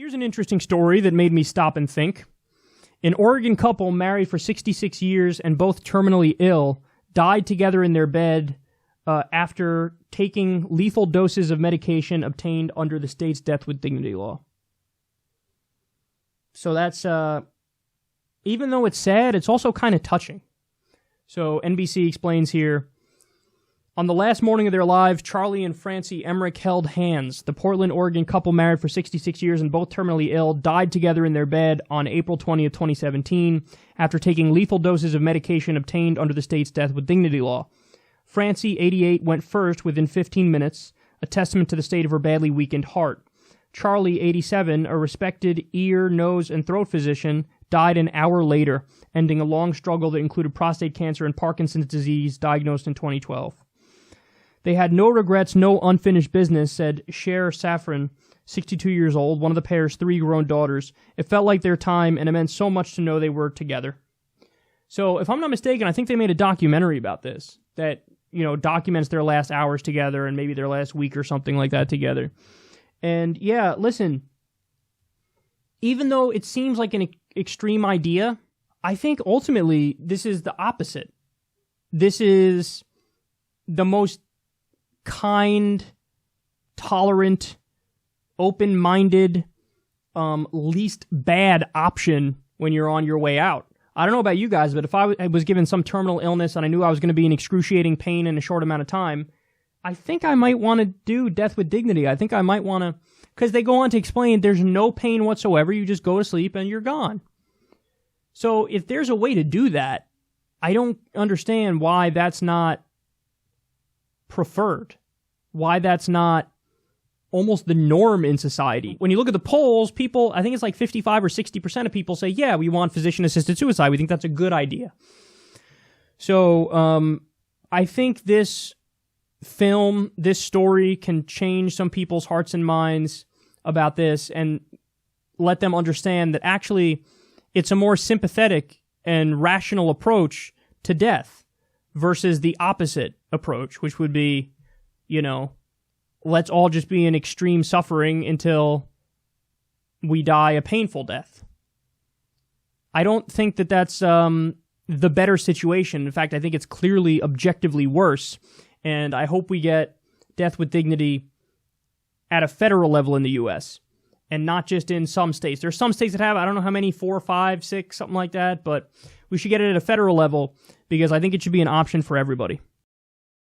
Here's an interesting story that made me stop and think. An Oregon couple married for 66 years and both terminally ill died together in their bed after taking lethal doses of medication obtained under the state's death with dignity law. So that's, even though it's sad, it's also kind of touching. So NBC explains here, on the last morning of their lives, Charlie and Francie Emerick held hands. The Portland, Oregon couple married for 66 years and both terminally ill died together in their bed on April 20th, 2017, after taking lethal doses of medication obtained under the state's death with dignity law. Francie, 88, went first within 15 minutes, a testament to the state of her badly weakened heart. Charlie, 87, a respected ear, nose, and throat physician, died an hour later, ending a long struggle that included prostate cancer and Parkinson's disease, diagnosed in 2012. They had no regrets, no unfinished business, said Cher Safran, 62 years old, one of the pair's 3 grown daughters. It felt like their time, and it meant so much to know they were together. So, if I'm not mistaken, I think they made a documentary about this that, documents their last hours together and maybe their last week or something like that together. And yeah, listen, even though it seems like an extreme idea, I think ultimately this is the opposite. This is the most kind, tolerant, open-minded, least bad option when you're on your way out. I don't know about you guys, but if I was given some terminal illness and I knew I was going to be in excruciating pain in a short amount of time, I think I might want to do death with dignity. I think I might want to, because they go on to explain there's no pain whatsoever. You just go to sleep and you're gone. So if there's a way to do that, I don't understand why that's not preferred, why that's not almost the norm in society. When you look at the polls, people, I think it's like 55 or 60% of people say, yeah, we want physician-assisted suicide. We think that's a good idea. So I think this film, this story can change some people's hearts and minds about this and let them understand that actually it's a more sympathetic and rational approach to death versus the opposite approach, which would be, let's all just be in extreme suffering until we die a painful death. I don't think that that's the better situation. In fact, I think it's clearly objectively worse. And I hope we get death with dignity at a federal level in the U.S. and not just in some states. There's some states that have, I don't know how many, 4, 5, 6, something like that, but we should get it at a federal level because I think it should be an option for everybody.